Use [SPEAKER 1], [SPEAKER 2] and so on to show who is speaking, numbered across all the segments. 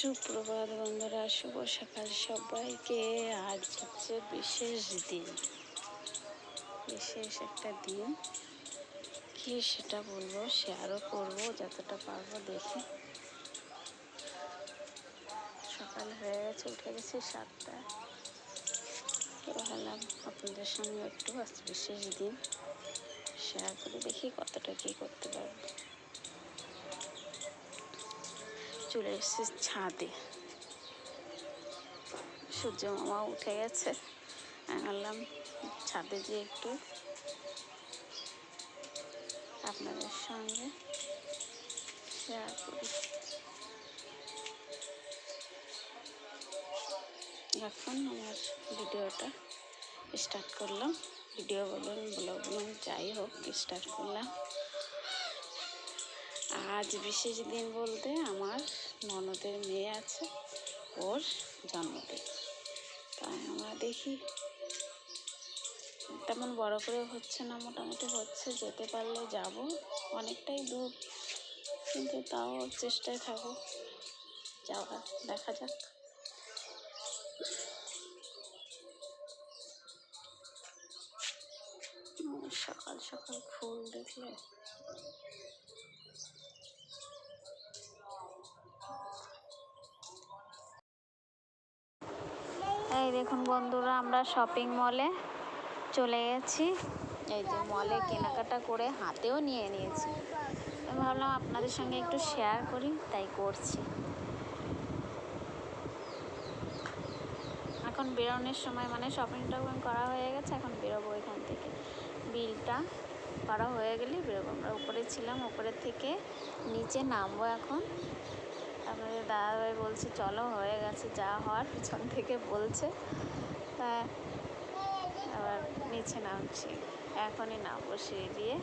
[SPEAKER 1] সুপ্রভাত বন্ধুরা, শুভ সকাল সবাইকে। আজ হচ্ছে বিশেষ দিন, বিশেষ একটা দিন। কি সেটা বলবো, শেয়ারও করবো যতটা পারবো। দেখি, সকাল হয়ে গেছে, উঠে গেছি 7টায়। তো ভাবলাম আপনাদের সঙ্গে একটু আজ বিশেষ দিন শেয়ার করে দেখি কতটা কী করতে পারবো। চলে এসেছি ছাদে, সূর্য মামা উঠে গেছে। আমি ভাবলাম ছাদে যে একটু আপনাদের সঙ্গে শেয়ার করি। এখন আমার ভিডিওটা স্টার্ট করলাম। ভিডিও বলুন, ব্লগ বলুন, যাই হোক স্টার্ট করলাম। আজ বিশেষ দিন বলতে আমার ননদের মেয়ে আছে, ওর জন্মদিন। তাই আমরা দেখি, তেমন বড় করে হচ্ছে না, মোটামুটি হচ্ছে। যেতে পারলে যাব, অনেকটাই দূর, কিন্তু তাও চেষ্টায় থাকবো যাওয়ার। দেখা যাক। সকাল সকাল ফুল দেখলে এই দেখুন বন্ধুরা, আমরা শপিং মলে চলে গেছি। এই যে মলে কেনাকাটা করে হাতেও নিয়ে নিয়েছি। আমি ভাবলাম আপনাদের সঙ্গে একটু শেয়ার করি, তাই করছি। এখন বেরোনোর সময়, মানে শপিং টপিং করা হয়ে গেছে, এখন বেরোবো এখান থেকে। বিলটা করা হয়ে গেলেই বেরোবো। আমরা উপরে ছিলাম, উপরের থেকে নিচে নামবো এখন। আপনাদের দাদাভাই বলছে চলো, হয়ে গেছে যা হওয়ার, পিছন থেকে বলছে। হ্যাঁ, আবার নিচে নামছি, এখনই নামবো সিঁড়ি দিয়ে।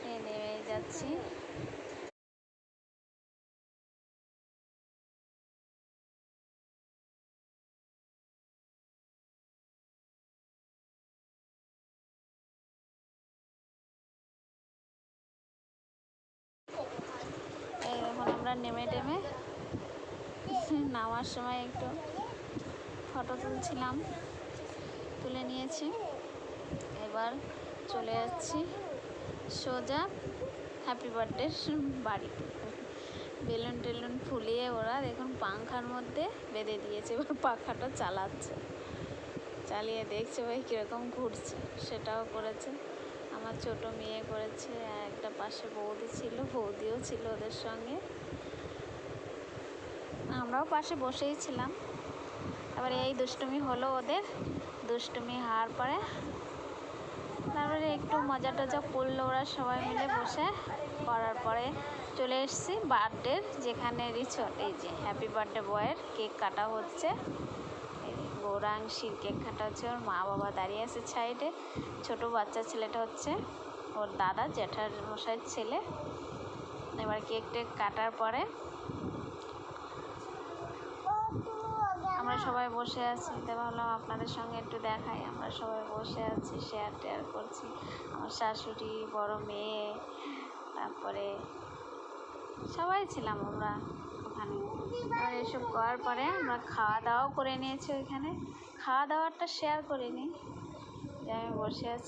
[SPEAKER 1] নেমে যাচ্ছি। এই দেখুন, আমরা নেমে নামার সময় একটু ফটো তুলছিলাম, তুলে নিয়েছি। এবার চলে যাচ্ছি সোজা হ্যাপি বার্থডে বাড়িতে। বেলুন টেলুন ফুলিয়ে ওরা দেখুন পাখার মধ্যে বেঁধে দিয়েছে। এবার পাখাটা চালাচ্ছে, চালিয়ে দেখছে ভাই কীরকম ঘুরছে। সেটাও করেছে, আমার ছোট মেয়ে করেছে, একটা পাশে বৌদি ছিল, বৌদিও ছিল ওদের সঙ্গে। আমরাও পাশে বসেই ছিলাম। এবার এই দুষ্টুমি হলো ওদের, দুষ্টুমি হওয়ার পরে তারপরে একটু মজা টজা করলো ওরা সবাই মিলে বসে। করার পরে চলে এসেছি বার্থডের যেখানে রিসর্ট। এই যে হ্যাপি বার্থডে বয়ের কেক কাটা হচ্ছে। গৌরাংশীর কেক কাটা হচ্ছে, ওর মা বাবা দাঁড়িয়ে আছে সাইডে। ছোট বাচ্চা ছেলেটা হচ্ছে ওর দাদা জ্যাঠার মশাইয়ের ছেলে। এবার কেক টেক কাটার পরে আমরা সবাই বসে আছি। তো ভাবলাম আপনাদের সঙ্গে একটু দেখাই। আমরা সবাই বসে আছি, শেয়ার টেয়ার করছি। আমার শাশুড়ি, বড় মেয়ে, তারপরে সবাই ছিলাম আমরা ওখানে। এবার এসব করার পরে আমরা খাওয়া দাওয়াও করে নিয়েছি ওইখানে। খাওয়া দাওয়াটা শেয়ার করিনি, যে আমি বসে আছি।